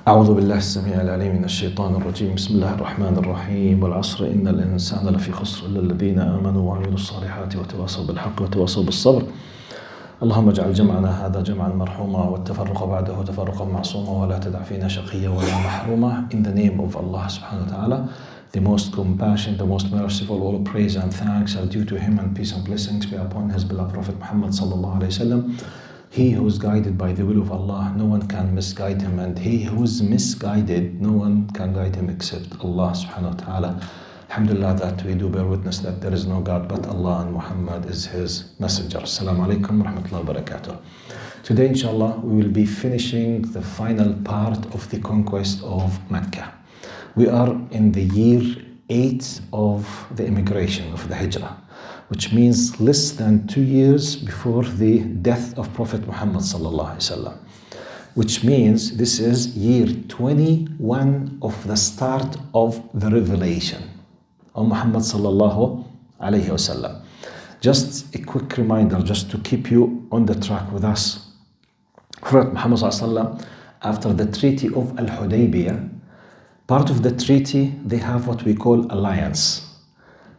أعوذ بالله السميع العليم من الشيطان الرجيم. بسم الله الرحمن الرحيم. والعصر إن الإنسان لفي خسر إلا الذين آمنوا وعملوا الصالحات وتواصوا بالحق وتواصوا بالصبر. اللهم اجعل جمعنا هذا جمعا مرحوما والتفرق بعده تفرقا معصوما ولا تدع فينا شقيا ولا محروما. In the name of Allah subhanahu wa ta'ala, the most compassionate, the most merciful, all praise and thanks are due to him, and peace and blessings be upon his beloved Prophet Muhammad sallallahu alayhi wasallam. He who is guided by the will of Allah, no one can misguide him, and he who is misguided, no one can guide him except Allah subhanahu wa ta'ala. Alhamdulillah that we do bear witness that there is no God but Allah and Muhammad is his messenger. Assalamu alaikum wa rahmatullahi wa barakatuh. Today inshallah we will be finishing the final part of the conquest of Makkah. We are in the year 8 of the immigration of the Hijrah, which means less than 2 years before the death of Prophet Muhammad sallallahu alaihi wasallam, which means this is year 21 of the start of the revelation of Muhammad sallallahu alaihi wasallam. Just a quick reminder, just to keep you on the track with us. Prophet Muhammad sallallahu alaihi wasallam, after the Treaty of Al-Hudaybiyah, part of the treaty they have what we call alliance.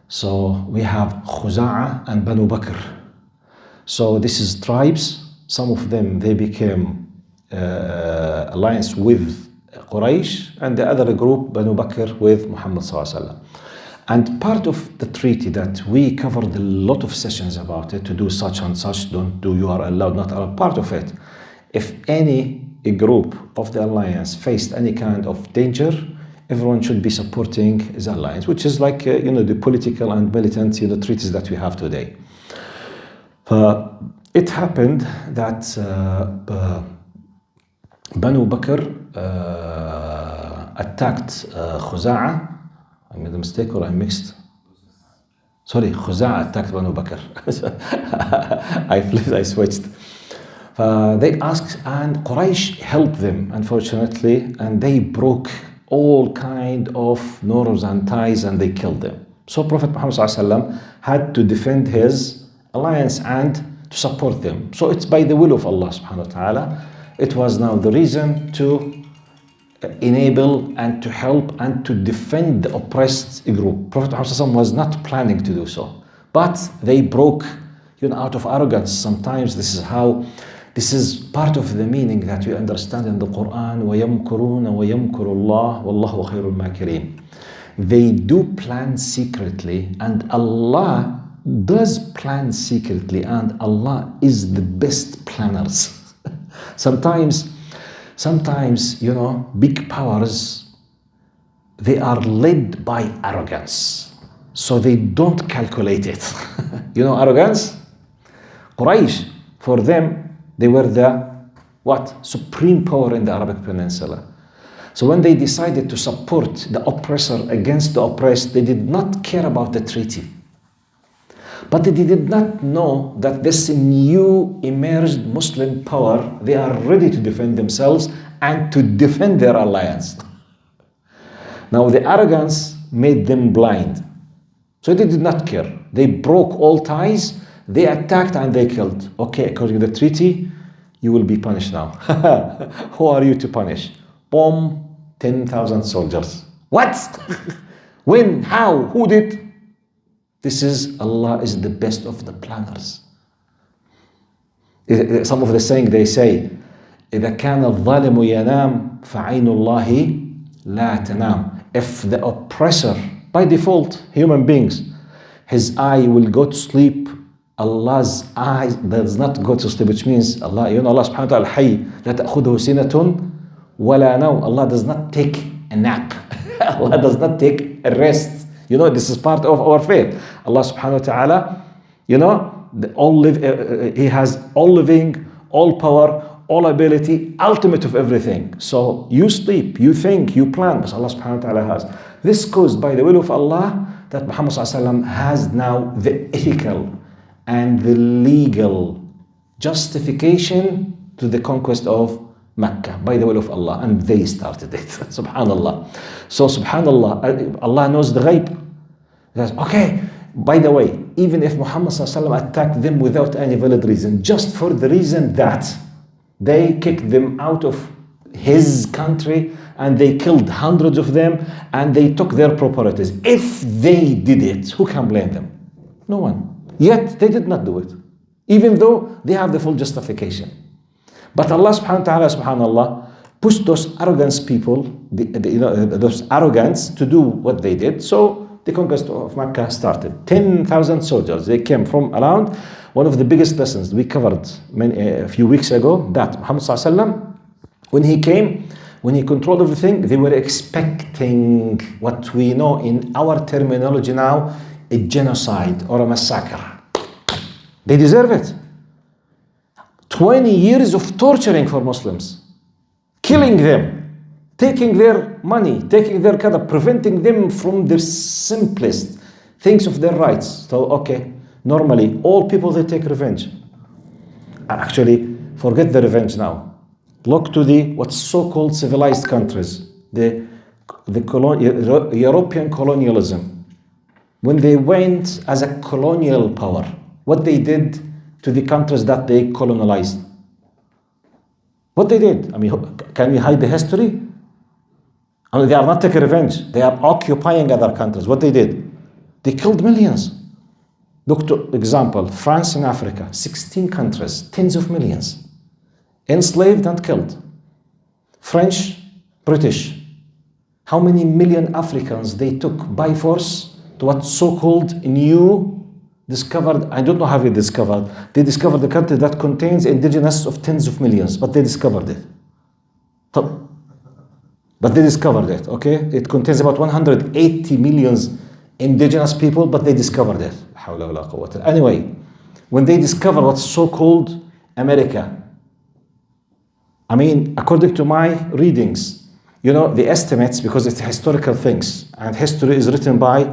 So we have Khuza'a and Banu Bakr. So this is tribes. Some of them, they became alliance with Quraysh, and the other group, Banu Bakr, with Muhammad sallallahu alaihi wasallam. And part of the treaty that we covered a lot of sessions about it, to do such and such, don't do, you are allowed, not allowed. Part of it, if any group of the alliance faced any kind of danger, everyone should be supporting his alliance, which is like, the political and militant, treaties that we have today. It happened that Banu Bakr attacked Khuza'a. I made a mistake or I mixed? Sorry, Khuza'a attacked Banu Bakr. I switched. They asked, and Quraysh helped them, unfortunately, and they broke all kind of nerves and ties, and they killed them. So Prophet Muhammad ﷺ had to defend his alliance and to support them. So it's by the will of Allah subhanahu wa ta'ala. It was now the reason to enable and to help and to defend the oppressed group. Prophet Muhammad ﷺ was not planning to do so, but they broke, out of arrogance. Sometimes this is part of the meaning that we understand in the Quran. وَيَمْكُرُونَ وَيَمْكُرُ اللَّهُ وَاللَّهُ خَيْرُ الْمَاكِرِينَ. They do plan secretly, and Allah does plan secretly, and Allah is the best planners. Sometimes, big powers, they are led by arrogance. So they don't calculate it. Arrogance? Quraysh, for them, they were the supreme power in the Arabic Peninsula. So when they decided to support the oppressor against the oppressed, they did not care about the treaty. But they did not know that this new emerged Muslim power, they are ready to defend themselves and to defend their alliance. Now the arrogance made them blind. So they did not care. They broke all ties, they attacked and they killed. Okay, according to the treaty, you will be punished now. Who are you to punish? Boom, 10,000 soldiers. What? When? How? Who did? This is, Allah is the best of the planners. Some of the saying they say, إذا كان الظالم ينام فعين الله لا تنام. If the oppressor, by default, human beings, his eye will go to sleep, Allah's eye does not go to sleep, which means Allah subhanahu wa ta'ala hayy, لا تأخذه سنة ولا نوم. Allah does not take a nap. Allah does not take a rest. This is part of our faith. Allah subhanahu wa ta'ala, He has all living, all power, all ability, ultimate of everything. So you sleep, you think, you plan, but Allah subhanahu wa ta'ala has. This caused by the will of Allah that Muhammad ﷺ has now the ethical and the legal justification to the conquest of Makkah by the will of Allah, and they started it. Subhanallah. So subhanallah, Allah knows the ghaib. He says, okay, by the way, even if Muhammad attacked them without any valid reason, just for the reason that they kicked them out of his country and they killed hundreds of them and they took their properties. If they did it, who can blame them? No one. Yet they did not do it, even though they have the full justification. But Allah subhanahu wa ta'ala, subhanallah, pushed those arrogant people, those arrogants, to do what they did. So the conquest of Makkah started. 10,000 soldiers, they came from around. One of the biggest lessons we covered a few weeks ago, that Muhammad sallallahu alaihi wasallam, when he came, when he controlled everything, they were expecting what we know in our terminology now, a genocide or a massacre. They deserve it. 20 years of torturing for Muslims, killing them, taking their money, taking their kada, preventing them from the simplest things of their rights. So, okay, normally all people, they take revenge. Actually, forget the revenge now. Look to the what's so-called civilized countries, the European colonialism. When they went as a colonial power, what they did to the countries that they colonized. What they did? I mean, can we hide the history? I mean, they are not taking revenge. They are occupying other countries. What they did? They killed millions. Look to example, France and Africa, 16 countries, tens of millions, enslaved and killed. French, British, how many million Africans they took by force to what so-called new discovered, I don't know how they discovered. They discovered the country that contains indigenous of tens of millions, but they discovered it. But they discovered it, okay? It contains about 180 millions indigenous people, but they discovered it. Anyway, when they discovered what's so-called America, I mean, according to my readings, you know, the estimates, because it's historical things, and history is written by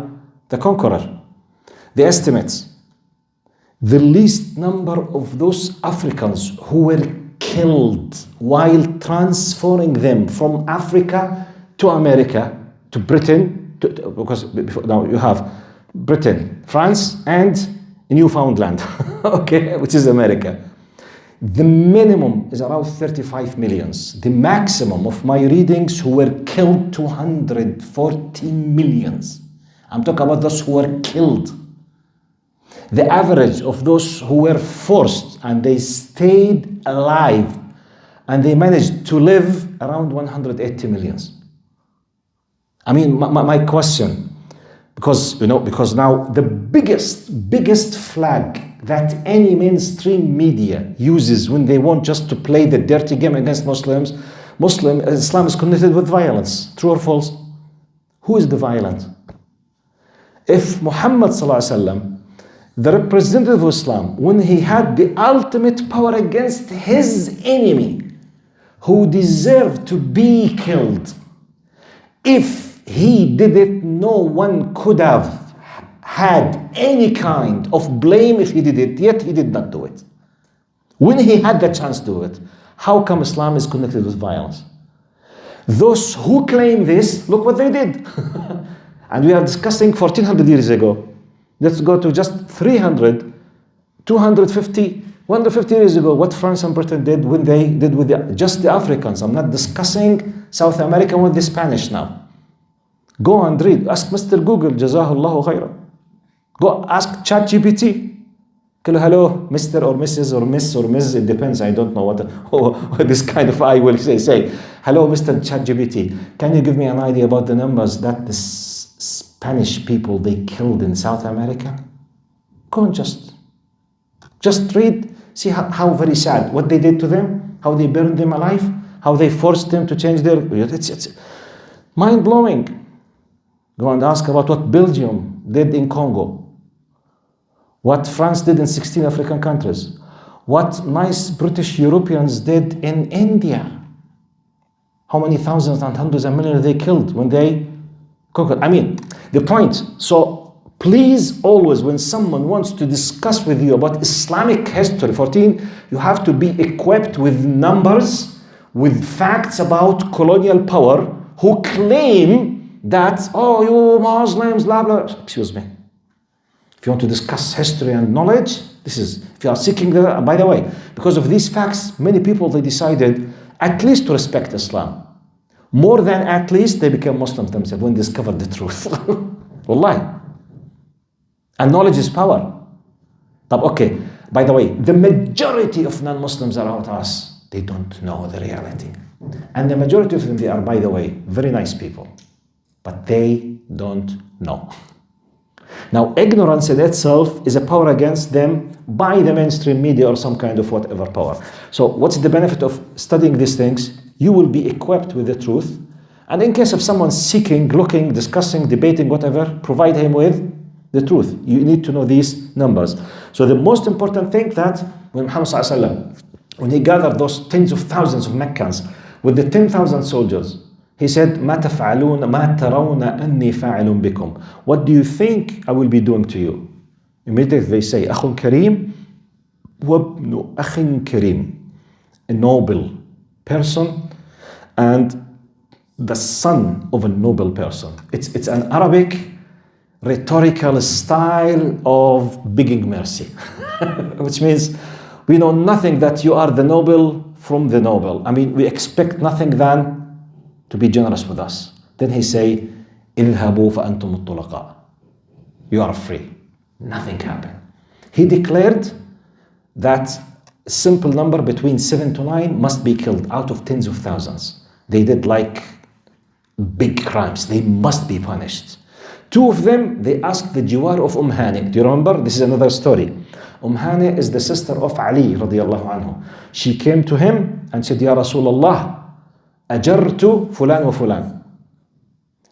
the conqueror. The estimates, the least number of those Africans who were killed while transferring them from Africa to America, to Britain, because now you have Britain, France, and Newfoundland, okay, which is America. The minimum is around 35 millions. The maximum of my readings who were killed, 240 millions. I'm talking about those who were killed. The average of those who were forced and they stayed alive and they managed to live around 180 millions. I mean, my question, because now the biggest flag that any mainstream media uses when they want just to play the dirty game against Muslims, Islam is connected with violence. True or false? Who is the violent? If Muhammad sallallahu alaihi wasallam, the representative of Islam, when he had the ultimate power against his enemy, who deserved to be killed, if he did it, no one could have had any kind of blame if he did it, yet he did not do it. When he had the chance to do it, how come Islam is connected with violence? Those who claim this, look what they did. And we are discussing 1400 years ago. Let's go to just 300, 250, 150 years ago, what France and Britain did when they did with just the Africans. I'm not discussing South America with the Spanish now. Go and read. Ask Mr. Google, Jazahullahu khairan. Go ask ChatGPT. Hello, Mr. or Mrs. or Miss or Ms. It depends. I don't know what this kind of I will say. Hello, Mr. ChatGPT. Can you give me an idea about the numbers that the Spanish people they killed in South America? Go and just read. See how very sad. What they did to them. How they burned them alive. How they forced them to change their... It's mind-blowing. Go and ask about what Belgium did in Congo. What France did in 16 African countries. What nice British Europeans did in India. How many thousands and hundreds of millions they killed when they conquered. I mean, the point. So please always, when someone wants to discuss with you about Islamic history, 14, you have to be equipped with numbers, with facts about colonial power, who claim that, oh, you Muslims, blah, blah. Excuse me. If If you want to discuss history and knowledge, this is, if you are seeking the, by the way, because of these facts, many people, they decided at least to respect Islam. More than at least, they became Muslims themselves when they discovered the truth. Wallahi. And knowledge is power. But okay, by the way, the majority of non-Muslims around us, they don't know the reality. And the majority of them, they are, by the way, very nice people. But they don't know. Now, ignorance in itself is a power against them by the mainstream media or some kind of whatever power. So what's the benefit of studying these things? You will be equipped with the truth. And in case of someone seeking, looking, discussing, debating, whatever, provide him with the truth. You need to know these numbers. So the most important thing that when Muhammad ﷺ, when he gathered those tens of thousands of Meccans with the 10,000 soldiers, he said, ما تفعلون ما ترون أني فاعل بكم. What do you think I will be doing to you? Immediately they say, أخ كريم وابن أخ كريم. A noble person and the son of a noble person. It's an Arabic rhetorical style of begging mercy. Which means we know nothing that you are the noble from the noble. I mean, we expect nothing than to be generous with us. Then he say, اذهبوا فأنتم الطلقاء. You are free. Nothing happened. He declared that a simple number between 7 to 9 must be killed out of tens of thousands. They did like big crimes. They must be punished. 2 of them, they asked the jiwar of Hani. Do you remember? This is another story. Hani is the sister of Ali radiallahu anhu. She came to him and said, Ya Rasulullah, أجرت فلان وفلان.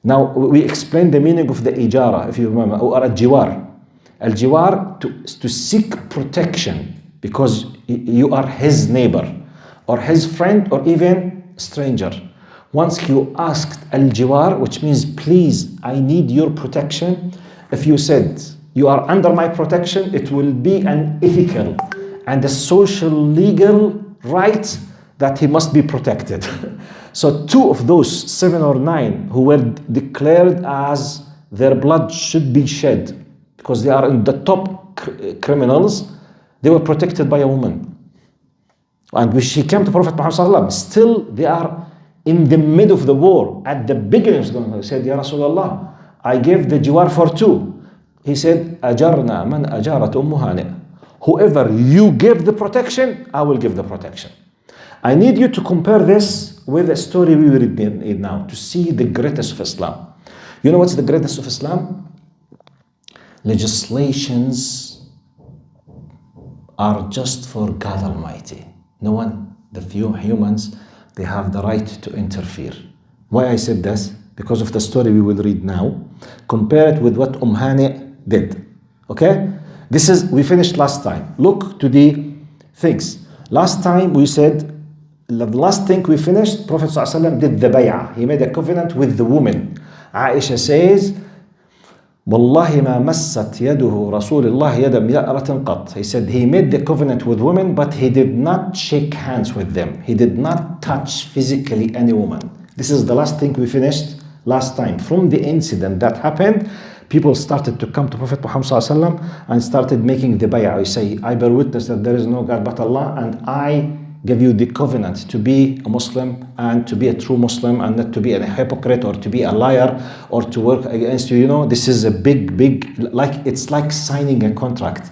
Now we explained the meaning of the ijara, if you remember, or al-jiwar. Al-jiwar, to seek protection because you are his neighbor or his friend or even stranger. Once you asked al-jiwar, which means please, I need your protection. If you said you are under my protection, it will be an ethical and a social legal right that he must be protected. So 2 of those 7 or 9 who were declared as their blood should be shed because they are in the top criminals, they were protected by a woman. And when she came to Prophet Muhammad, still they are in the middle of the war. At the beginning, he said, Ya Rasulullah, I gave the jiwar for 2. He said, أجرنا من أجارت هانئ. Whoever you give the protection, I will give the protection. I need you to compare this with a story we read now to see the greatness of Islam. You know what's the greatness of Islam? Legislations are just for God Almighty. No one, the few humans, they have the right to interfere. Why I said this? Because of the story we will read now. Compare it with what Hani did. Okay? This is, we finished last time. Look to the things. Last time we said, the last thing we finished, Prophet ﷺ did the bay'ah. He made a covenant with the woman. Aisha says, والله ما مست يده رسول الله يد امرأة قط. He said he made the covenant with women, but he did not shake hands with them. He did not touch physically any woman. This is the last thing we finished last time. From the incident that happened, people started to come to Prophet Muhammad ﷺ and started making the bay'ah. I say, I bear witness that there is no God but Allah, and I give you the covenant to be a Muslim and to be a true Muslim and not to be a hypocrite or to be a liar or to work against you. You know, this is a big, like it's like signing a contract.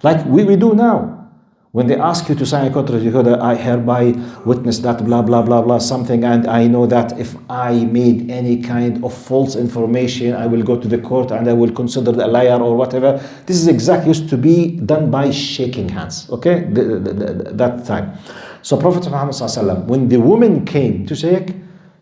Like we do now. When they ask you to sign a contract, you go, I hereby witness that blah, blah, blah, blah, something, and I know that if I made any kind of false information, I will go to the court and I will consider a liar or whatever. This is exactly used to be done by shaking hands, okay, that time. So Prophet Muhammad ﷺ, when the woman came to shake,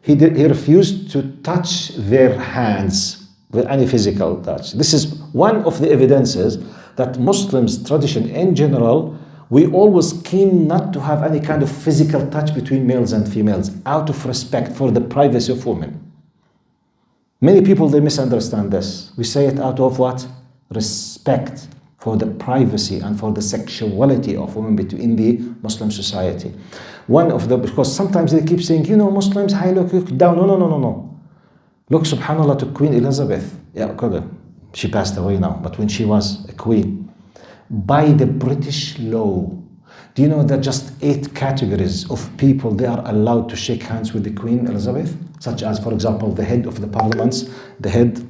he refused to touch their hands with any physical touch. This is one of the evidences that Muslims' tradition in general, we always keen not to have any kind of physical touch between males and females out of respect for the privacy of women. Many people, they misunderstand this. We say it out of what? Respect for the privacy and for the sexuality of women between the Muslim society. One of the, because sometimes they keep saying, you know, Muslims, look down. No. Look, subhanAllah, to Queen Elizabeth. Yeah, She passed away now, but when she was a queen, by the British law, do you know that just 8 categories of people, they are allowed to shake hands with the Queen Elizabeth? Such as, for example, the head of the parliaments, the head,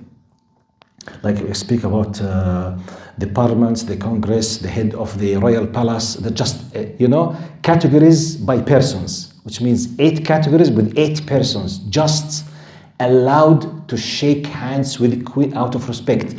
like we speak about the parliaments, the Congress, the head of the royal palace, the just, categories by persons, which means 8 categories with 8 persons, just allowed to shake hands with the Queen out of respect.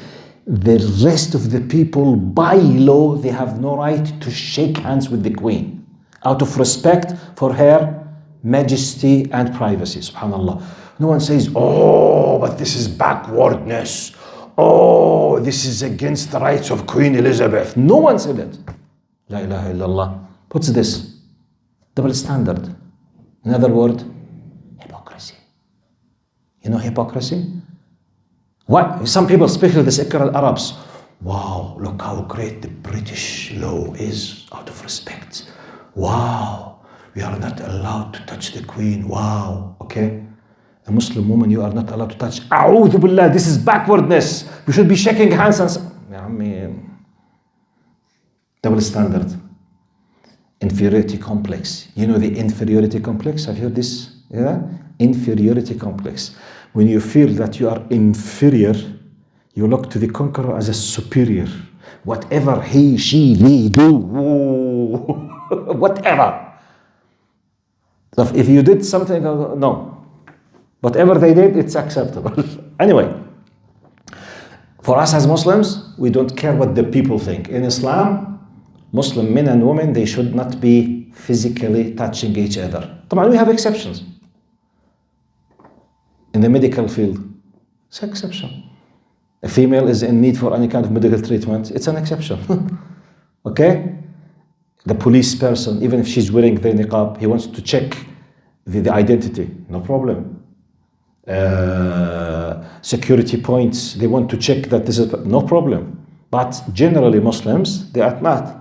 The rest of the people, by law, they have no right to shake hands with the Queen out of respect for her majesty and privacy. Subhanallah. No one says, oh, but this is backwardness. Oh, this is against the rights of Queen Elizabeth. No one said it. La ilaha illallah. What's this? Double standard. In other words, hypocrisy. You know hypocrisy? What? Some people, especially the secular Arabs, wow, look how great the British law is out of respect. Wow, we are not allowed to touch the Queen. Wow, okay. A Muslim woman, you are not allowed to touch. A'udhu billah, this is backwardness. We should be shaking hands and double standard. Inferiority complex. You know the inferiority complex? Have you heard this? Yeah? Inferiority complex. When you feel that you are inferior, you look to the conqueror as a superior. Whatever he, she, they do, whatever. So if you did something, no. Whatever they did, it's acceptable. Anyway, for us as Muslims, we don't care what the people think. In Islam, Muslim men and women, they should not be physically touching each other. But we have exceptions. In the medical field, it's an exception. A female is in need for any kind of medical treatment, it's an exception. Okay? The police person, even if she's wearing the niqab, he wants to check the identity, no problem. Security points, they want to check that this is, no problem. But generally Muslims, they are not,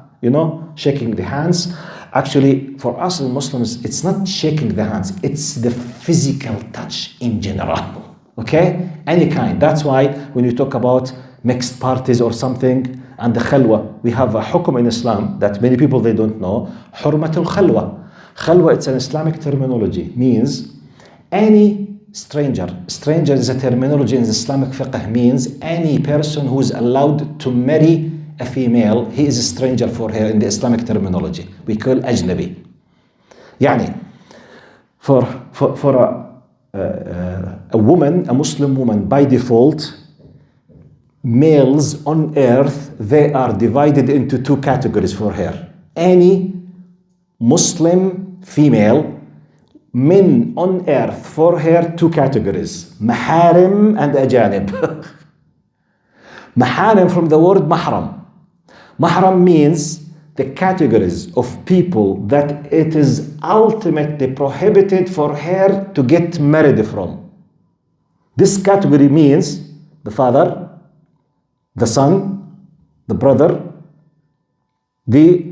shaking the hands. Actually, for us as Muslims, it's not shaking the hands, it's the physical touch in general, okay? Any kind. That's why when you talk about mixed parties or something, and the khalwa, we have a hukum in Islam that many people, they don't know, hurmatul khalwa. Khalwa, it's an Islamic terminology, means any stranger. Stranger is a terminology in the Islamic fiqh, means any person who is allowed to marry a female, he is a stranger for her in the Islamic terminology. We call ajnabi. Yani, for a woman, a Muslim woman, by default, males on earth, they are divided into 2 categories for her. Any Muslim female, men on earth, for her 2 categories, maharim and ajanib. Maharim from the word mahram. Mahram means the categories of people that it is ultimately prohibited for her to get married from. This category means the father, the son, the brother, the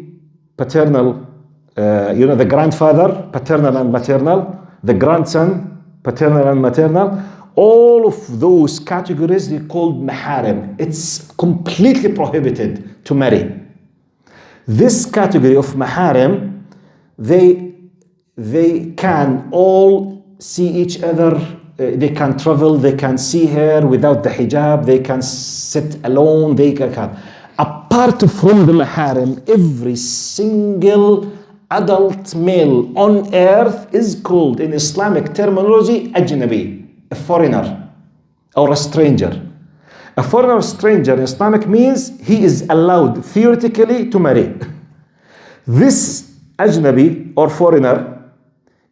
paternal, the grandfather, paternal and maternal, the grandson, paternal and maternal. All of those categories, they called maharim. It's completely prohibited to marry. This category of maharim, they can all see each other, they can travel, they can see her without the hijab, they can sit alone, they can. Apart from the maharim, every single adult male on earth is called in Islamic terminology ajnabi, a foreigner or a stranger. A foreigner or stranger in Islamic means he is allowed theoretically to marry. This ajnabi or foreigner,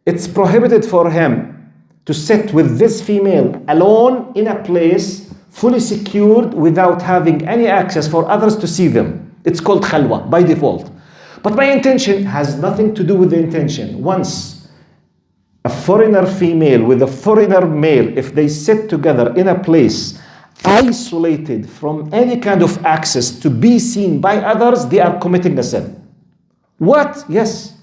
it's prohibited for him to sit with this female alone in a place fully secured without having any access for others to see them. It's called khalwa by default. But my intention has nothing to do with the intention. Once a foreigner female with a foreigner male, if they sit together in a place isolated from any kind of access to be seen by others, they are committing a sin. What? Yes.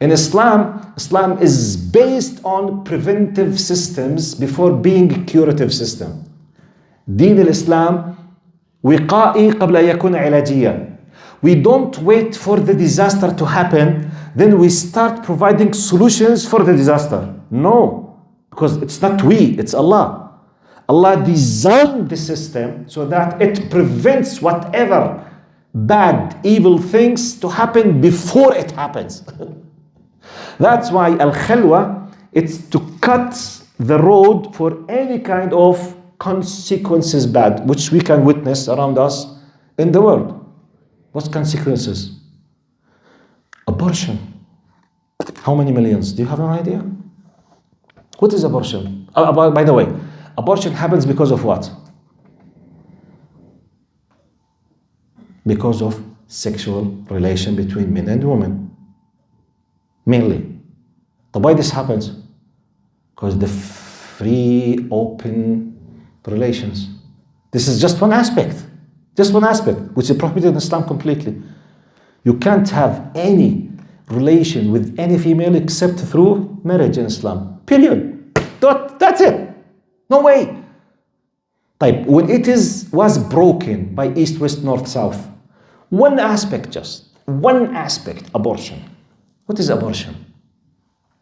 In Islam, Islam is based on preventive systems before being a curative system. Deen al-Islam وقائي قبل أن يكون علاجيا. We don't wait for the disaster to happen, then we start providing solutions for the disaster. No, because it's not we, it's Allah. Allah designed the system so that it prevents whatever bad, evil things to happen before it happens. That's why al-khalwa, it's to cut the road for any kind of consequences bad, which we can witness around us in the world. What consequences? Abortion. How many millions? Do you have an idea? What is abortion? By the way, abortion happens because of what? Because of sexual relation between men and women. Mainly. But why this happens? Because the free, open relations. This is just one aspect. Just one aspect, which is prohibited in Islam completely. You can't have any relation with any female except through marriage in Islam. Period. That's it. No way. Type when it was broken by east, west, north, south. One aspect, abortion. What is abortion?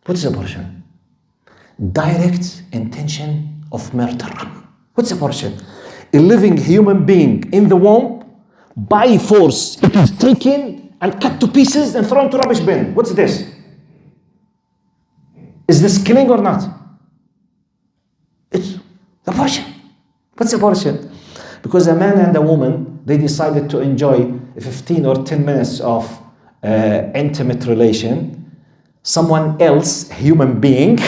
What is abortion? Direct intention of murder. What's abortion? A living human being in the womb, by force, it is taken and cut to pieces and thrown to rubbish bin. What's this? Is this killing or not? It's abortion. What's abortion? Because a man and a woman, they decided to enjoy 15 or 10 minutes of intimate relation. Someone else, human being,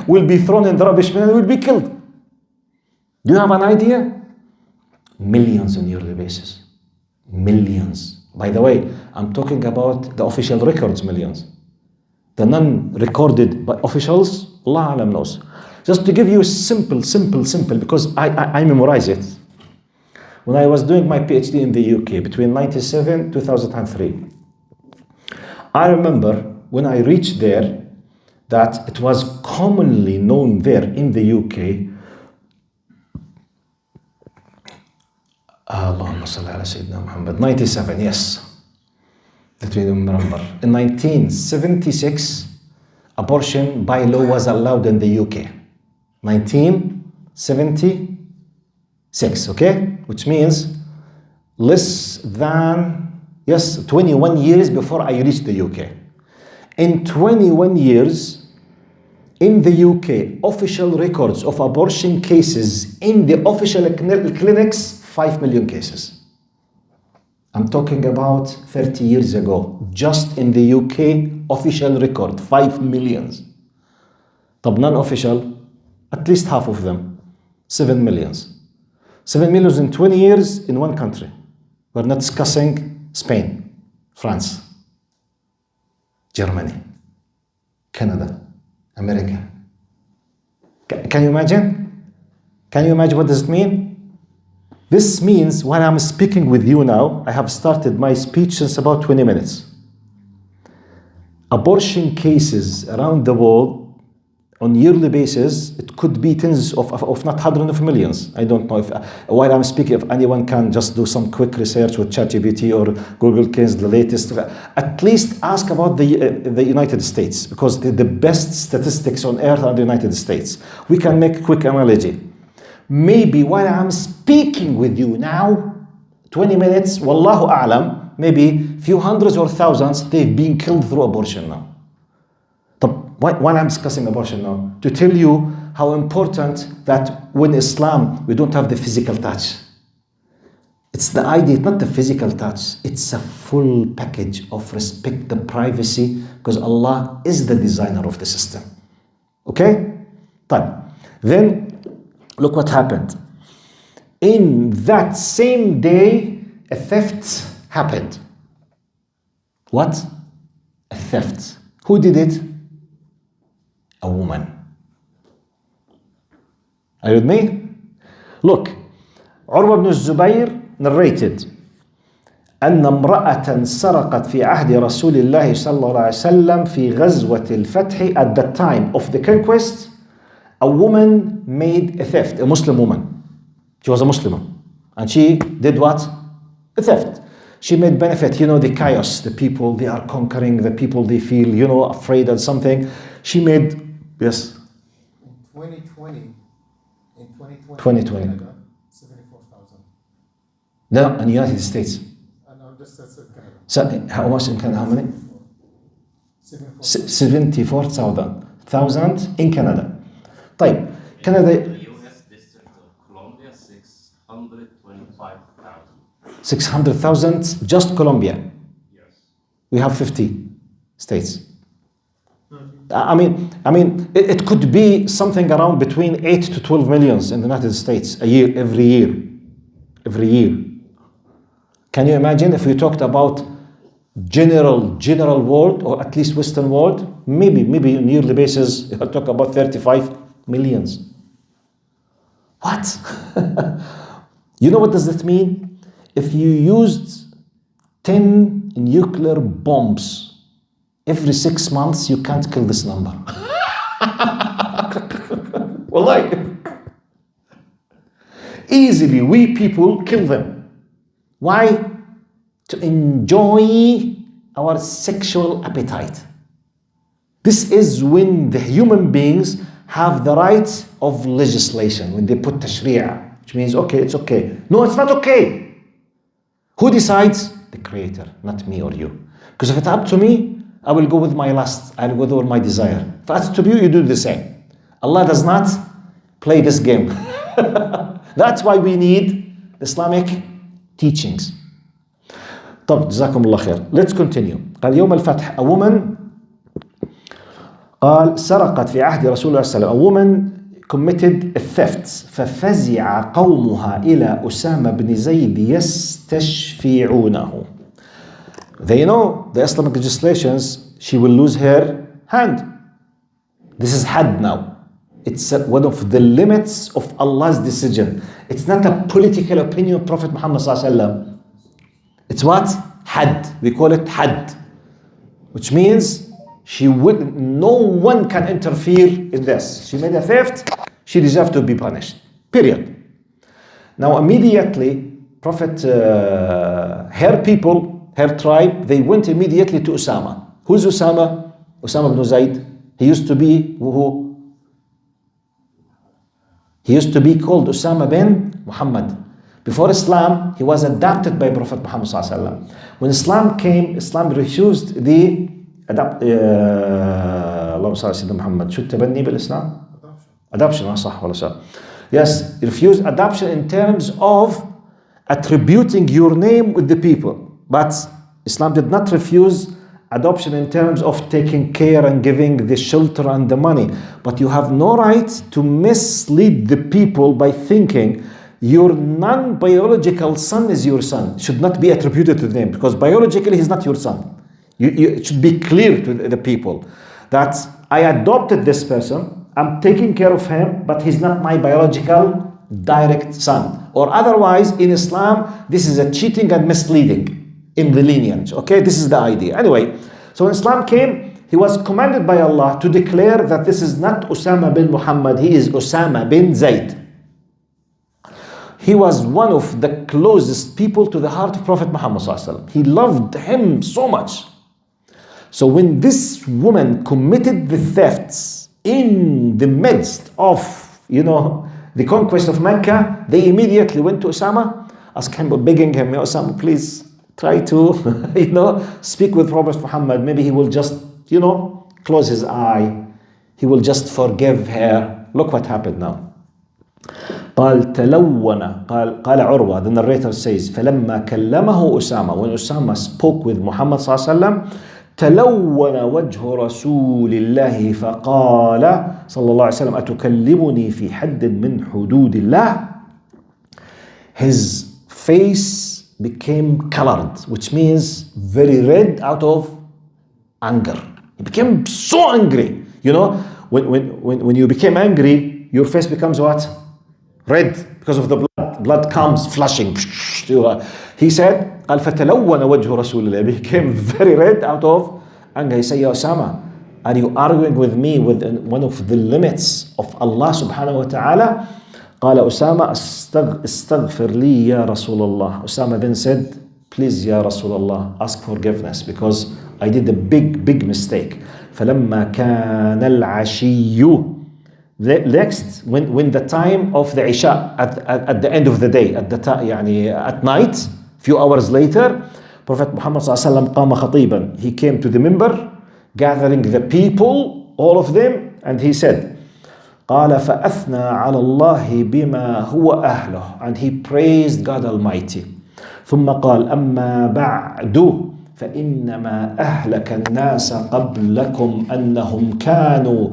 will be thrown in the rubbish bin and will be killed. Do you have an idea? Millions on a yearly basis. Millions. By the way, I'm talking about the official records, millions. The non-recorded by officials, Allah Alam knows. Just to give you simple, because I memorize it. When I was doing my PhD in the UK between 1997 and 2003, I remember when I reached there that it was commonly known there in the UK. Allahumma salli ala Sayyidina Muhammad. 97, yes. Let me remember. In 1976, abortion by law was allowed in the UK. 1976, okay? Which means less than, 21 years before I reached the UK. In 21 years, in the UK, official records of abortion cases in the official clinics, 5 million cases. I'm talking about 30 years ago. Just in the UK, official record, 5 millions. طب non-official, at least half of them, 7 millions. 7 millions in 20 years in one country. We're not discussing Spain, France, Germany, Canada, America. Can you imagine? Can you imagine what does it mean? This means when I'm speaking with you now, I have started my speech since about 20 minutes. Abortion cases around the world on yearly basis, it could be tens of not hundreds of millions. I don't know if while I'm speaking, if anyone can just do some quick research with ChatGPT or Google Kids, the latest. At least ask about the United States, because the best statistics on earth are the United States. We can make a quick analogy. Maybe while I'm speaking with you now, 20 minutes, wallahu a'lam, maybe few hundreds or thousands, they've been killed through abortion now. Why I'm discussing abortion now? To tell you how important that when Islam, we don't have the physical touch. It's the idea, not the physical touch. It's a full package of respect, the privacy, because Allah is the designer of the system. Okay? Then, look what happened. In that same day, a theft happened. What? A theft. Who did it? A woman. Are you with me? Look, Urwa ibn Zubayr narrated أن امرأة سرقت في عهد رسول الله صلى الله عليه وسلم في غزوة الفتح. At the time of the conquest, a woman made a theft, a Muslim woman. She was a Muslim. And she did what? A theft. She made benefit, the chaos, the people, they are conquering, the people, they feel, afraid of something. She made, yes? In 2020, 2020. Canada, 74,000. No, in the United States. No, just Canada. So, how much in Canada? How many? 74,000 in Canada. طيب, Canada. The US District of Columbia, 625,000. 600,000 just Colombia. Yes. We have 50 states. I mean, it could be something around between 8 to 12 millions in the United States a year, every year. Can you imagine if we talked about general world, or at least Western world? Maybe on a yearly basis, you'll talk about 35 millions. What? You know what does that mean? If you used 10 nuclear bombs every 6 months, you can't kill this number. Wallahi. Easily, we people kill them. Why? To enjoy our sexual appetite. This is when the human beings have the right of legislation, when they put tashri'ah, which means, okay, it's okay. No, it's not okay. Who decides? The Creator, not me or you. Because if it's up to me, I will go with my lust, I will go with my desire. If it's up to you, you do the same. Allah does not play this game. That's why we need Islamic teachings. طب جزاكم الله خير. Let's continue. قال يوم الفتح, a woman قال سرقت في عهد رسول الله صلى الله عليه وسلم. A woman committed a theft. ففزع قومها إلى أسامة بن زيد يستشفعونه. They know the Islamic legislations, she will lose her hand. This is had now. It's one of the limits of Allah's decision. It's not a political opinion of Prophet Muhammad sallallahu alaihi wasallam. It's what? Had. We call it had. Which means no one can interfere in this. She made a theft, she deserves to be punished. Period. Now immediately, Prophet, her people, her tribe, they went immediately to Usama. Who's Usama? Usama ibn Zayd. He used to be who? He used to be called Usama bin Muhammad. Before Islam, he was adopted by Prophet Muhammad sallallahu alaihi wasallam. When Islam came, Islam refused the اللهم صل على سيدنا محمد. شو التبني بالإسلام؟ Adoption. صح ولا صح? Yes, he refused adoption in terms of attributing your name with the people. But Islam did not refuse adoption in terms of taking care and giving the shelter and the money. But you have no right to mislead the people by thinking your non-biological son is your son. Should not be attributed to them, because biologically he's not your son. It should be clear to the people that I adopted this person, I'm taking care of him, but he's not my biological direct son. Or otherwise, in Islam, this is a cheating and misleading in the lineage. Okay, this is the idea. Anyway, so when Islam came, he was commanded by Allah to declare that this is not Usama bin Muhammad, he is Usama bin Zayd. He was one of the closest people to the heart of Prophet Muhammad sallallahu alaihi wasallam. He loved him so much. So when this woman committed the thefts in the midst of, the conquest of Mecca, they immediately went to Usama, asking him, begging him, Usama, please try to, speak with Prophet Muhammad. Maybe he will just, close his eye. He will just forgive her. Look what happened now. قال عروة, the narrator says, فلما كلمه أسامة, when Usama spoke with Muhammad صلى الله عليه وسلم, تلون وجه رسول الله فقال صلى الله عليه وسلم أتكلمني في حد من حدود الله. His face became colored, which means very red out of anger. He became so angry. When you became angry, your face becomes what? Red, because of the blood. Blood comes flushing. He said, قال فتلون وجه رسول الله. He became very red out of anger. He said, Ya Osama, are you arguing with me with one of the limits of Allah subhanahu wa ta'ala? قال أسامة استغفر لي يا رسول الله. Usama then said, please يا رسول الله, ask forgiveness because I did a big mistake. فلما كان العشي, next when the time of the Isha at the end of the day, at night, few hours later, Prophet Muhammad sallallahu alaihi wasallam قام خطيبا. He came to the minbar, gathering the people, all of them, and he said, قال فأثنى على الله بما هو أهله, and he praised God Almighty. ثم قال أما بعد فإنما أهلك الناس قبلكم أنهم كانوا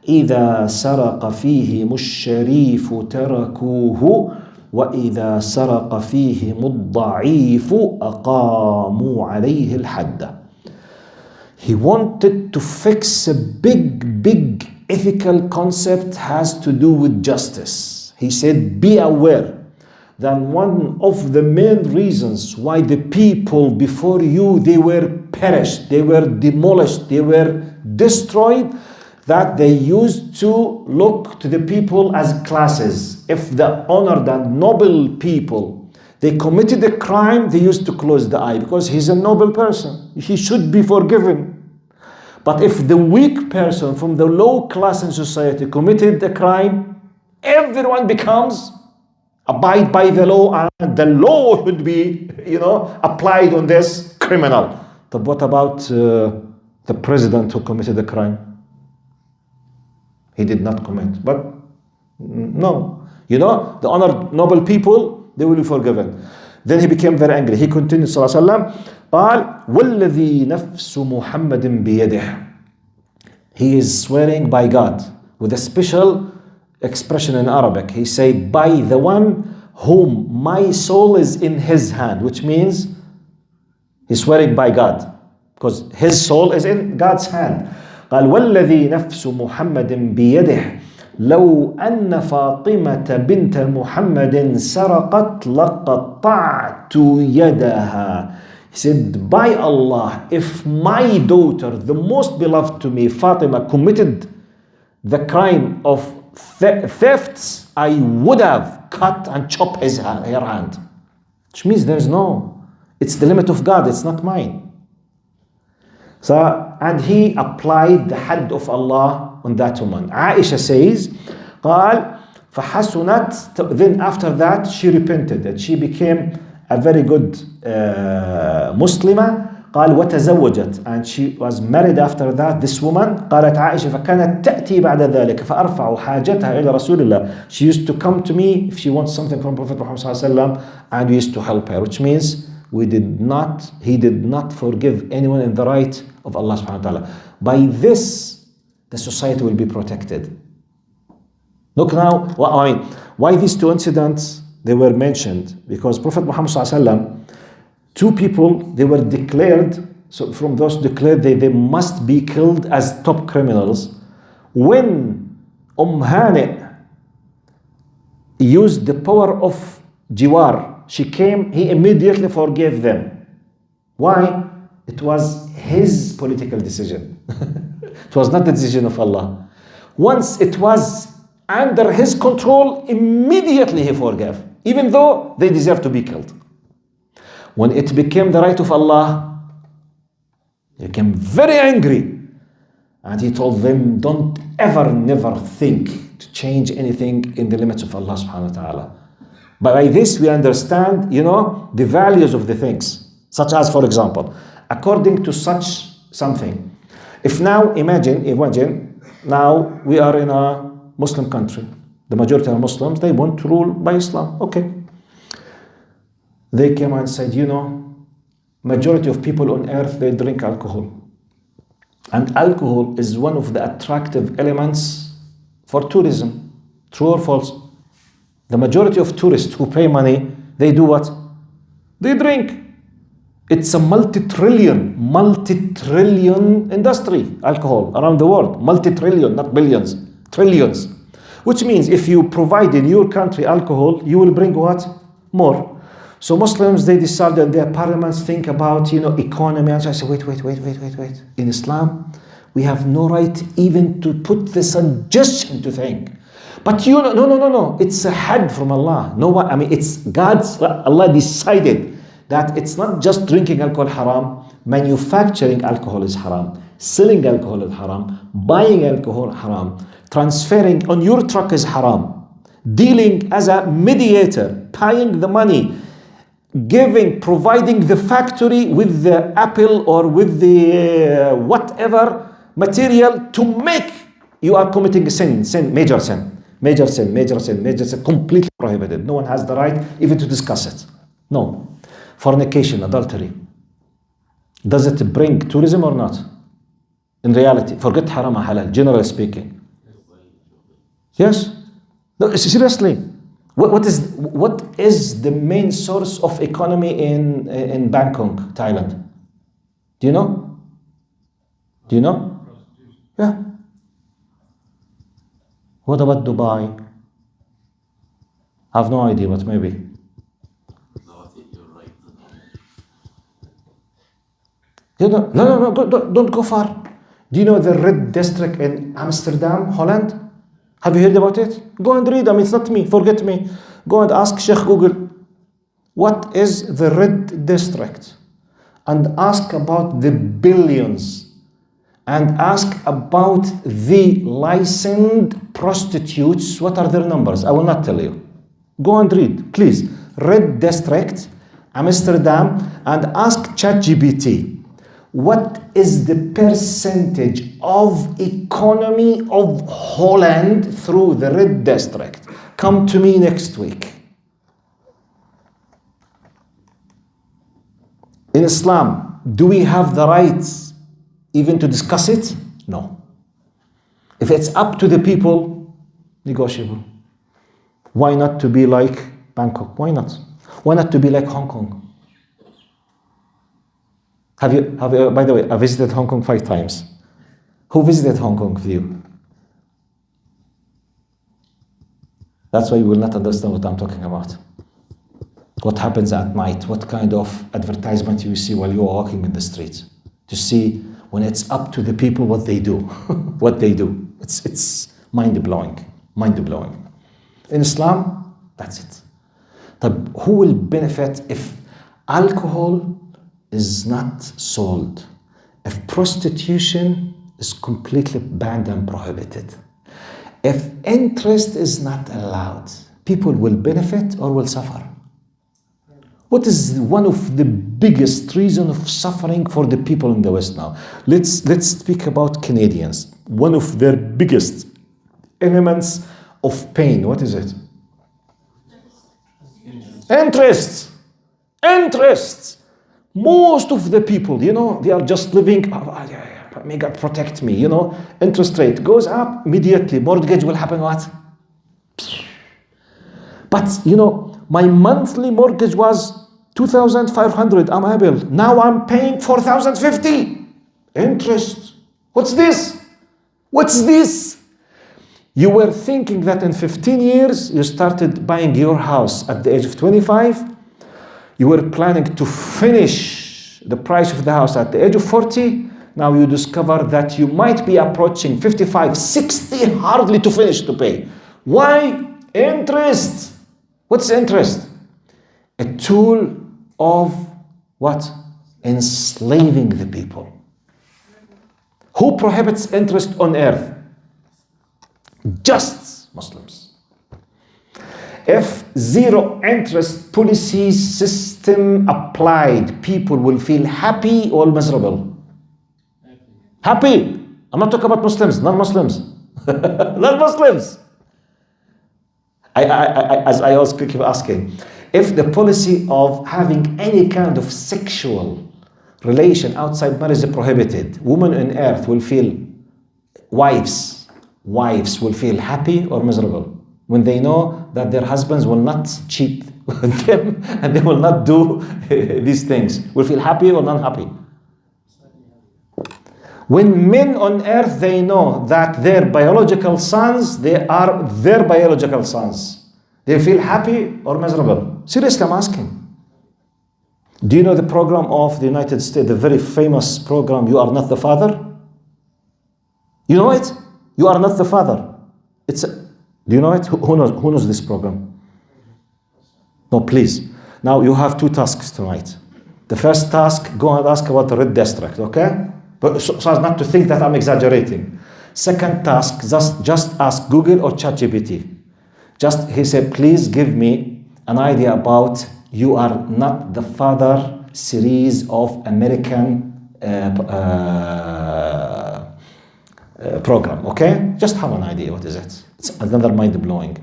إذا سرق فيهم الشريف تركوه وإذا سرق فيهم الضعيف أقاموا عليه الحد. He wanted to fix a big ethical concept has to do with justice. He said, be aware that one of the main reasons why the people before you, they were perished, they were demolished, they were destroyed, that they used to look to the people as classes. If the honored and noble people, they committed a crime, they used to close the eye because he's a noble person, he should be forgiven. But if the weak person from the low class in society committed a crime, everyone becomes abide by the law, and the law should be, applied on this criminal. But what about the president who committed a crime? He did not commit. But no, the honored noble people, they will be forgiven. Then he became very angry. He continued, sallallahu alaihi wasallam, قال والذي نفس محمد بيده. He is swearing by God with a special expression in Arabic. He said, by the one whom my soul is in his hand, which means he's swearing by God because his soul is in God's hand. قال والذي نفس محمد بيده لو أن فاطمة بنت محمد سرقت لقطعت يدها. He said, by Allah, if my daughter, the most beloved to me, Fatima, committed the crime of thefts, I would have cut and chopped her hand. Which means it's the limit of God, it's not mine. And he applied the had of Allah on that woman. Aisha says, قال فحسنت. Then after that, she repented and she became a very good Muslimah. قال وتزوجت, and she was married after that, this woman. قالت عائشة فكانت تأتي بعد ذلك فأرفع حاجتها إلى رسول الله. She used to come to me if she wants something from Prophet Muhammad صلى الله عليه وسلم, and we used to help her, which means he did not forgive anyone in the right of Allah subhanahu wa ta'ala. By this, the society will be protected. Look now, why these two incidents, they were mentioned? Because Prophet Muhammad sallallahu alaihi wasallam, two people, they were declared, so from those declared, they must be killed as top criminals. When Hani used the power of jiwar, she came, he immediately forgave them. Why? It was his political decision. It was not the decision of Allah. Once it was under his control, immediately he forgave, even though they deserve to be killed. When it became the right of Allah, he became very angry. And he told them, don't never think to change anything in the limits of Allah subhanahu wa ta'ala. By this we understand, the values of the things. Such as, for example, according to such something. If now, imagine, now we are in a Muslim country. The majority of Muslims, they want to rule by Islam. Okay. They came and said, majority of people on earth, they drink alcohol. And alcohol is one of the attractive elements for tourism. True or false? The majority of tourists who pay money, they do what? They drink. It's a multi-trillion industry, alcohol, around the world. Multi-trillion, not billions, trillions. Which means if you provide in your country alcohol, you will bring what? More. So Muslims, they decided in their parliaments, think about, economy. And so I said, wait. In Islam, We have no right even to put the suggestion to think. But you know, no. It's a had from Allah. No one, I mean, it's God's, Allah decided that it's not just drinking alcohol haram, manufacturing alcohol is haram, selling alcohol is haram, buying alcohol haram, transferring on your truck is haram, dealing as a mediator, paying the money, providing the factory with the apple or with the whatever material to make, you are committing a sin, major sin, completely prohibited. No one has the right even to discuss it. No. Fornication, adultery. Does it bring tourism or not? In reality, forget haram and halal, generally speaking. Yes? No, seriously. What is the main source of economy in Bangkok, Thailand? Do you know? Yeah. What about Dubai? I have no idea, but maybe. No, don't go far. Do you know the Red District in Amsterdam, Holland? Have you heard about it? Go and read. I mean, it's not me. Forget me. Go and ask Sheikh Google. What is the Red District? And ask about the billions. And ask about the licensed prostitutes. What are their numbers? I will not tell you. Go and read, please. Red District, Amsterdam, and ask ChatGPT. What is the percentage of economy of Holland through the Red District? Come to me next week. In Islam, do we have the rights even to discuss it? No. If it's up to the people, negotiable. Why not to be like Bangkok? Why not? Why not to be like Hong Kong? Have you, by the way, I visited Hong Kong 5 times. Who visited Hong Kong with you? That's why you will not understand what I'm talking about. What happens at night? What kind of advertisement you see while you are walking in the street? To see when it's up to the people what they do. What they do. It's mind-blowing. Mind-blowing. In Islam, that's it. But who will benefit if alcohol is not sold, if prostitution is completely banned and prohibited, if interest is not allowed, people will benefit or will suffer? What is one of the biggest reasons of suffering for the people in the West now? Let's speak about Canadians. One of their biggest elements of pain, what is it? Interest. Most of the people, they are just living, may God protect me, interest rate goes up, immediately mortgage will happen what? But, my monthly mortgage was 2,500, I'm able. Now I'm paying 4,050. Interest. What's this? You were thinking that in 15 years, you started buying your house at the age of 25. You were planning to finish the price of the house at the age of 40. Now you discover that you might be approaching 55, 60, hardly to finish to pay. Why? Interest. What's interest? A tool of what? Enslaving the people. Who prohibits interest on earth? Just Muslims. If zero interest policy system applied, people will feel happy or miserable? Happy. I'm not talking about Muslims, non-Muslims. Non-Muslims. As I always keep asking, if the policy of having any kind of sexual relation outside marriage is prohibited, women on earth will feel, wives will feel happy or miserable when they know that their husbands will not cheat with them and they will not do these things. Will feel happy or not happy? When men on earth, they know that their biological sons, they are their biological sons, they feel happy or miserable? Seriously, I'm asking. Do you know the program of the United States, the very famous program, You Are Not the Father? You know it? You are not the father. Do you know it? Who knows this program? No, please. Now you have 2 tasks tonight. The first task, go and ask about the red district, okay? But so as not to think that I'm exaggerating. Second task, just ask Google or ChatGPT. He said, please give me an idea about You Are Not the Father series of American program, okay? Just have an idea, what is it? It's another mind-blowing.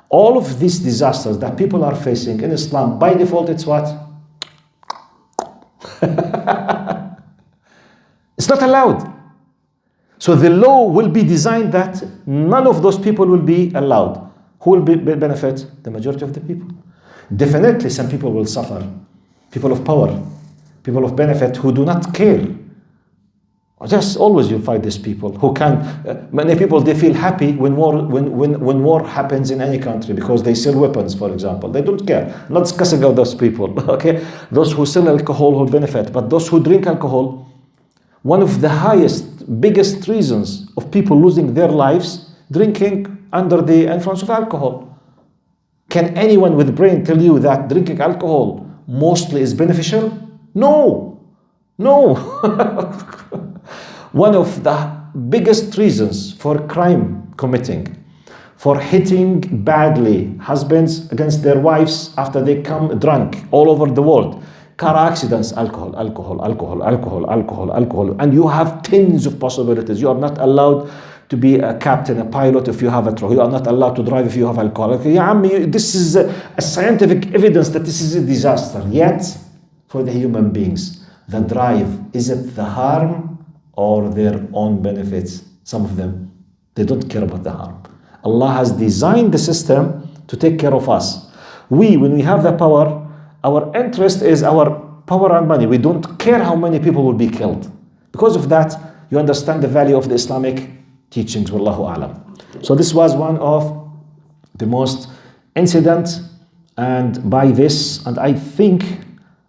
All of these disasters that people are facing in Islam, by default, it's what? It's not allowed. So the law will be designed that none of those people will be allowed. Who will benefit? The majority of the people. Definitely some people will suffer. People of power, people of benefit who do not care. Just always you find these people who can, many people, they feel happy when war happens in any country because they sell weapons, for example. They don't care. I'm not discussing about those people, okay? Those who sell alcohol will benefit, but those who drink alcohol, one of the biggest reasons of people losing their lives, drinking under the influence of alcohol. Can anyone with brain tell you that drinking alcohol mostly is beneficial? No. One of the biggest reasons for crime committing, for hitting badly husbands against their wives after they come drunk all over the world. Car accidents, alcohol. And you have tens of possibilities. You are not allowed to be a captain, a pilot if you have a truck. You are not allowed to drive if you have alcohol. This is a scientific evidence that this is a disaster. Yet, for the human beings, the drive, is it the harm or their own benefits? Some of them, they don't care about the harm. Allah has designed the system to take care of us. When we have the power, our interest is our power and money. We don't care how many people will be killed. Because of that, you understand the value of the Islamic teachings. Wallahu a'lam. So this was one of the most incidents, and by this, and I think,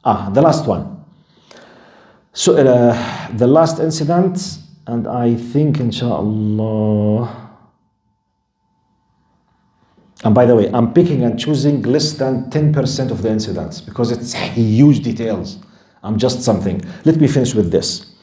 the last one. So the last incident, and I think inshallah, and by the way, I'm picking and choosing less than 10% of the incidents because it's huge details. I'm just something. Let me finish with this.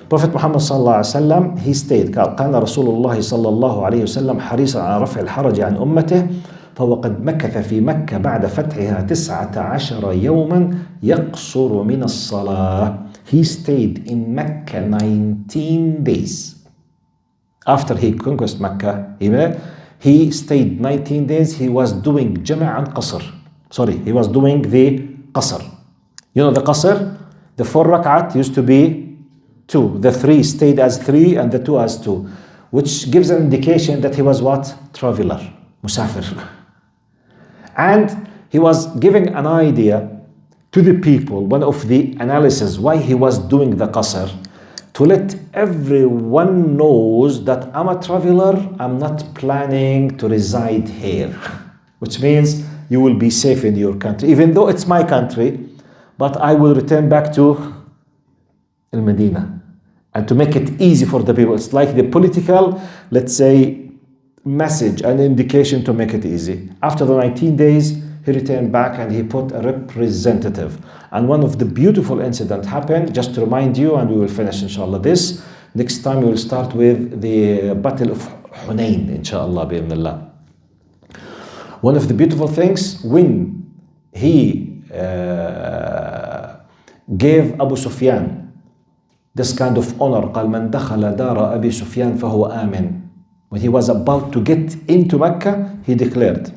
Prophet Muhammad sallallahu alaihi wasallam, he stated, قال رسول الله صلى الله عليه وسلم حريصا على رفع الحرج عن أمته فهو قد مكث في مكة بعد فتحها 19 يوما يقصر من الصلاة. He stayed in Mecca 19 days. After he conquered Mecca, he stayed 19 days. He was doing جميع and قصر. He was doing the قصر. You know the قصر? The 4 rak'at used to be 2. The 3 stayed as 3 and the 2 as 2. Which gives an indication that he was what? Traveler. Musafir. And he was giving an idea to the people, one of the analysis why he was doing the qasr, to let everyone knows that I'm a traveler, I'm not planning to reside here. Which means you will be safe in your country, even though it's my country, but I will return back to Al-Medina. And to make it easy for the people, it's like the political, let's say, message and indication to make it easy. After the 19 days, he returned back and he put a representative. And one of the beautiful incidents happened, just to remind you, and we will finish inshallah this. Next time we will start with the Battle of Hunayn, inshallah, bi'idhnillah. One of the beautiful things, when he gave Abu Sufyan this kind of honor, قال من دخل دار أبي سفيان فهو آمن. When he was about to get into Mecca, he declared,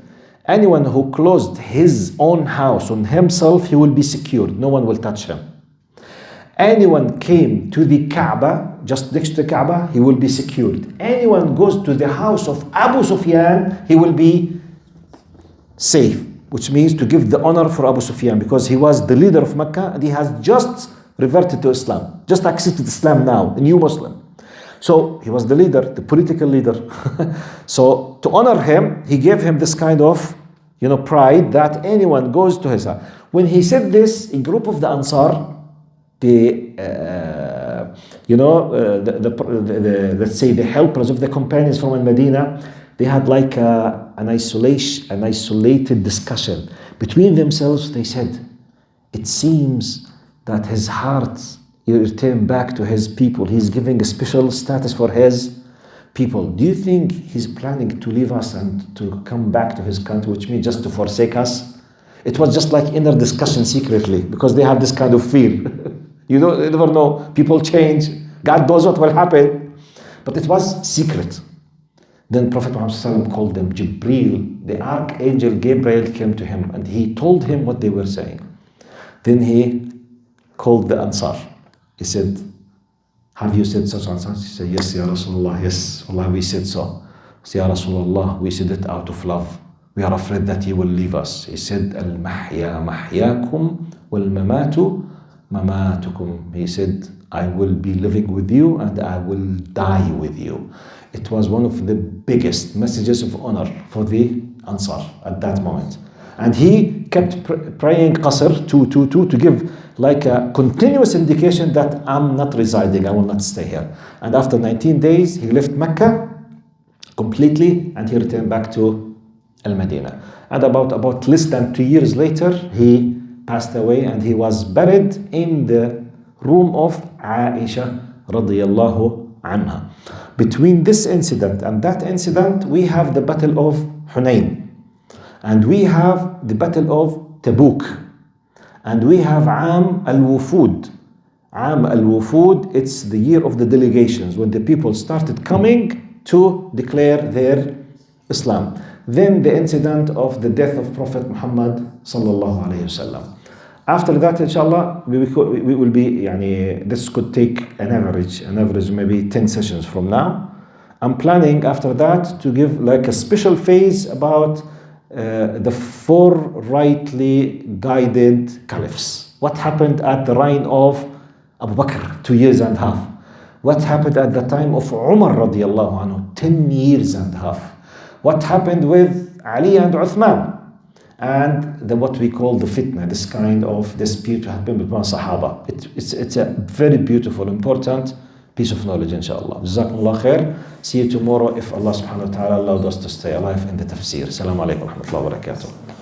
anyone who closed his own house on himself, he will be secured. No one will touch him. Anyone came to the Kaaba, just next to the Kaaba, he will be secured. Anyone goes to the house of Abu Sufyan, he will be safe. Which means to give the honor for Abu Sufyan, because he was the leader of Mecca and he has just reverted to Islam, just accepted Islam now, a new Muslim. So he was the leader, the political leader. So to honor him, he gave him this kind of, pride that anyone goes to his house. When he said this, a group of the Ansar, You know, let's say the helpers of the companions from Medina, they had like an isolated discussion between themselves. They said, it seems that his heart returned back to his people. He's giving a special status for his people. Do you think he's planning to leave us and to come back to his country, which means just to forsake us? It was just like inner discussion secretly, because they have this kind of fear. You never know, people change, God knows what will happen. But it was secret. Then Prophet Muhammad called them. Jibreel, the archangel Gabriel, came to him and he told him what they were saying. Then he called the Ansar. He said, have you said such and such? He said, yes, Ya Rasulullah, yes, Allah, we said so. So, Ya Rasulullah, we said it out of love. We are afraid that you will leave us. He said, Al-mahya mahyakum wal-mamatu mamatukum. He said, I will be living with you and I will die with you. It was one of the biggest messages of honor for the Ansar at that moment. And he kept praying qasr to give like a continuous indication that I'm not residing, I will not stay here. And after 19 days, he left Mecca completely and he returned back to Al-Madinah. And about less than 2 years later, he passed away and he was buried in the room of Aisha radiyallahu anha. Between this incident and that incident, we have the Battle of Hunayn. And we have the Battle of Tabuk. And we have Am al-Wufud. Am al-Wufud, it's the year of the delegations, when the people started coming to declare their Islam. Then the incident of the death of Prophet Muhammad sallallahu alayhi wasallam. After that, inshallah, we will be, this could take an average maybe 10 sessions from now. I'm planning after that to give like a special phase about the 4 rightly guided caliphs. What happened at the reign of Abu Bakr, 2 years and a half? What happened at the time of Umar radiallahu anhu, 10 years and a half? What happened with Ali and Uthman? And what we call the fitna, this kind of dispute to happen between Sahaba. It's a very beautiful, important piece of knowledge, inshallah. Jazakumullah khair. See you tomorrow if Allah subhanahu wa ta'ala allowed us to stay alive in the tafsir. Assalamu alaikum wa rahmatullahi wa barakatuh.